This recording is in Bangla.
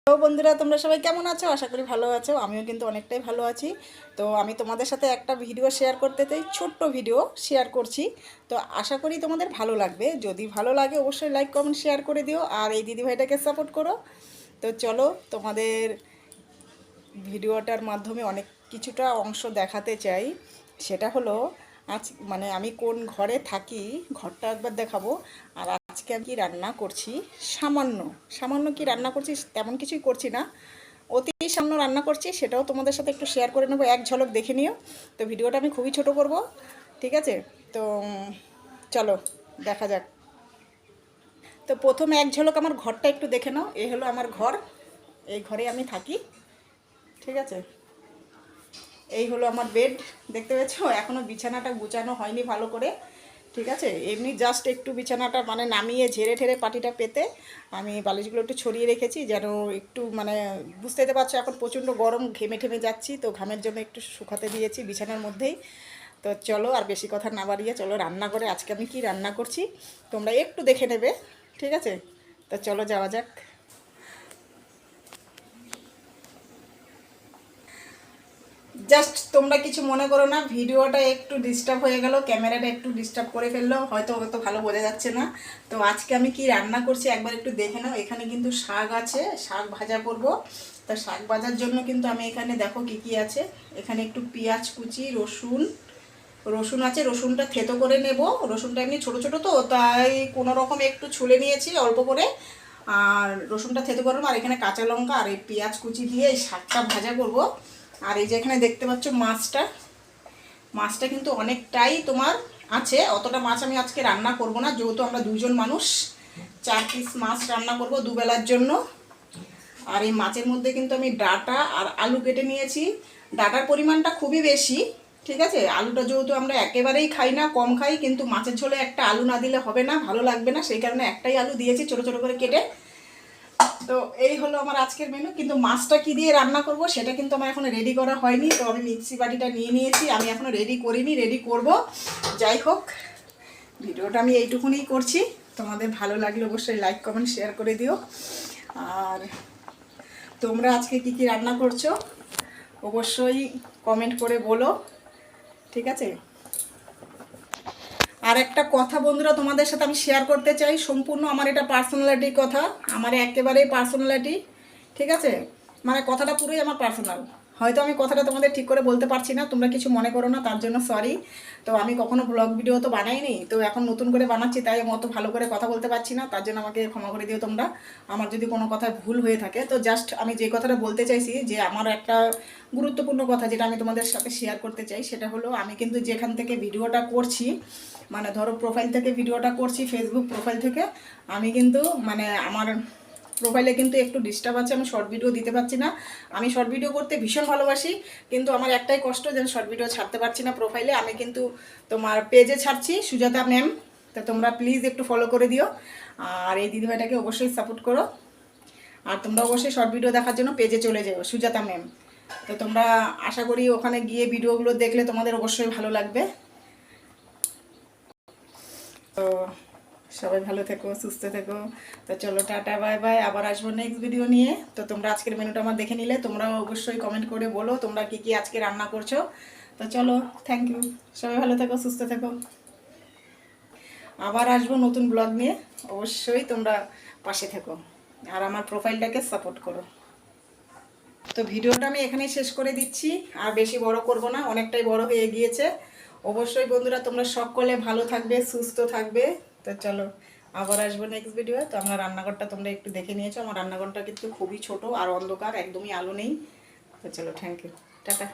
তো বন্ধুরা, তোমরা সবাই কেমন আছো? আশা করি ভালো আছো। আমিও কিন্তু অনেকটাই ভালো আছি। তো আমি তোমাদের সাথে একটা ভিডিও শেয়ার করতে চাই, ছোট্ট ভিডিও শেয়ার করছি। তো আশা করি তোমাদের ভালো লাগবে। যদি ভালো লাগে অবশ্যই লাইক কমেন্ট শেয়ার করে দিও, আর এই দিদিভাইটাকে সাপোর্ট করো। তো চলো, তোমাদের ভিডিওটার মাধ্যমে অনেক কিছুটা অংশ দেখাতে চাই। সেটা হলো আজ মানে আমি কোন ঘরে থাকি, ঘরটা একবার দেখাবো। আর আজকে আমি কি রান্না করছি, সামান্য সামান্য কি রান্না করছি, তেমন কিছুই করছি না, অতি সামান্য রান্না করছি, সেটাও তোমাদের সাথে একটু শেয়ার করে নেবো। এক ঝলক দেখে নিও। তো ভিডিওটা আমি খুবই ছোট করব, ঠিক আছে? তো চলো দেখা যাক। তো প্রথমে এক ঝলক আমার ঘরটা একটু দেখে নাও। এই হলো আমার ঘর, এই ঘরে আমি থাকি, ঠিক আছে? এই হলো আমার বেড, দেখতে পেয়েছ? এখনও বিছানাটা গুছানো হয়নি ভালো করে, ঠিক আছে? এমনি জাস্ট একটু বিছানাটা মানে নামিয়ে ঝেড়ে ঠেড়ে পাটিটা পেতে আমি বালিশগুলো একটু ছড়িয়ে রেখেছি, যেন একটু মানে বুঝতে পারছো এখন প্রচণ্ড গরম, ঘেমে ঠেমে যাচ্ছি, তো ঘামের জন্য একটু শুকাতে দিয়েছি বিছানার মধ্যেই। তো চলো আর বেশি কথা না বাড়িয়ে চলো রান্না করে আজকে আমি কি রান্না করছি তোমরা একটু দেখে নেবে, ঠিক আছে? তো চলো যাওয়া যাক। জাস্ট তোমরা কিছু মনে করো না, ভিডিওটা একটু ডিস্টার্ব হয়ে গেল, ক্যামেরাটা একটু ডিস্টার্ব করে ফেললো, হয়তো অত ভালো বোঝা যাচ্ছে না। তো আজকে আমি কি রান্না করছি একবার একটু দেখে নাও। এখানে কিন্তু শাক আছে, শাক ভাজা করব। তা শাক ভাজার জন্য কিন্তু আমি এখানে দেখো কি কি আছে। এখানে একটু পেঁয়াজ কুচি, রসুন রসুন আছে, রসুনটা থেতো করে নেব। রসুনটা এমনি ছোটো ছোটো তো, তাই কোনো রকম একটু ছুলে নিয়েছি অল্প করে। আর রসুনটা থেতো করবো, আর এখানে কাঁচা লঙ্কা আর এই পেঁয়াজ কুচি দিয়ে এই শাকটা ভাজা করব। আর এই যে এখানে দেখতে পাচ্ছ মাছটা, মাছটা কিন্তু অনেকটাই তোমার আছে। অতটা মাছ আমি আজকে রান্না করব না, যেহেতু আমরা দুজন মানুষ, 4 পিস মাছ রান্না করব দুবেলার জন্য। আর এই মাছের মধ্যে কিন্তু আমি ডাঁটা আর আলু কেটে নিয়েছি। ডাঁটার পরিমাণটা খুবই বেশি, ঠিক আছে? আলুটা যেহেতু আমরা একেবারেই খাই না, কম খাই, কিন্তু মাছের ঝোলে একটা আলু না দিলে হবে না, ভালো লাগবে না, সেই কারণে একটাই আলু দিয়েছি ছোটো ছোটো করে কেটে। তো এই হলো আমার আজকের মেনু। কিন্তু মাছটা কি দিয়ে রান্না করব সেটা কিন্তু আমার এখনো রেডি করা হয়নি। তো আমি মিক্সি বাটিটা নিয়ে নিয়েছি, আমি এখনো রেডি করিনি, রেডি করব। যাই হোক, ভিডিওটা আমি এইটুকুনি করছি। তোমাদের ভালো লাগলে অবশ্যই লাইক কমেন্ট শেয়ার করে দিও। আর তোমরা আজকে কি কি রান্না করছো অবশ্যই কমেন্ট করে বলো, ঠিক আছে? আর একটা কথা বন্ধুরা তোমাদের সাথে আমি শেয়ার করতে চাই, সম্পূর্ণ আমার এটা পার্সোনালিটির কথা, আমার একেবারেই পার্সোনালিটি, ঠিক আছে? মানে কথাটা পুরোই আমার পার্সোনাল। হয়তো আমি কথাটা তোমাদের ঠিক করে বলতে পারছি না, তোমরা কিছু মনে করো না, তার জন্য সরি। তো আমি কখনো ব্লগ ভিডিও তো বানাইনি, তো এখন নতুন করে বানাচ্ছি, তাই আমি অত ভালো করে কথা বলতে পারছি না, তার জন্য আমাকে ক্ষমা করে দিও তোমরা। আমার যদি কোনো কথায় ভুল হয়ে থাকে, তো জাস্ট আমি যে কথাটা বলতে চাইছি, যে আমার একটা গুরুত্বপূর্ণ কথা যেটা আমি তোমাদের সাথে শেয়ার করতে চাই, সেটা হলো আমি কিন্তু যেখান থেকে ভিডিওটা করছি, মানে ধরো প্রোফাইল থেকে ভিডিওটা করছি, ফেসবুক প্রোফাইল থেকে, আমি কিন্তু মানে আমার প্রোফাইলে কিন্তু একটু ডিস্টার্ব আছে, আমি শর্ট ভিডিও দিতে পারছি না। আমি শর্ট ভিডিও করতে ভীষণ ভালোবাসি, কিন্তু আমার একটাই কষ্ট যে শর্ট ভিডিও ছাড়তে পারছি না প্রোফাইলে। আমি কিন্তু তোমার পেজে ছাড়ছি, সুজাতা ম্যাম। তো তোমরা প্লিজ একটু ফলো করে দিও, আর এই দিদিভাইটাকে অবশ্যই সাপোর্ট করো। আর তোমরা অবশ্যই শর্ট ভিডিও দেখার জন্য পেজে চলে যাও, সুজাতা ম্যাম। তো তোমরা আশা করি ওখানে গিয়ে ভিডিওগুলো দেখলে তোমাদের অবশ্যই ভালো লাগবে। তো সবাই ভালো থেকো, সুস্থ থেকো। তো চলো টাটা, বাই বাই, আবার আসবো নেক্সট ভিডিও নিয়ে। তো তোমরা আজকের মেনুটা আমার দেখে নিলে, তোমরাও অবশ্যই কমেন্ট করে বলো তোমরা কি কি আজকে রান্না করছো। তো চলো, থ্যাংক ইউ, সবাই ভালো থেকো, সুস্থ থেকো। আবার আসবো নতুন ব্লগ নিয়ে, অবশ্যই তোমরা পাশে থেকো, আর আমার প্রোফাইলটাকে সাপোর্ট করো। তো ভিডিওটা আমি এখানেই শেষ করে দিচ্ছি, আর বেশি বড় করব না, অনেকটাই বড় হয়ে গিয়েছে। অবশ্যই বন্ধুরা তোমরা সকলে ভালো থাকবে, সুস্থ থাকবে। তো চলো আবার আসবো নেক্সট ভিডিও। তো আমার রান্নাঘরটা তোমরা একটু দেখে নিয়েছো, আমার রান্নাঘরটা কিন্তু খুবই ছোট আর অন্ধকার, একদমই আলো নেই। তো চলো, থ্যাংক ইউ, টাটা।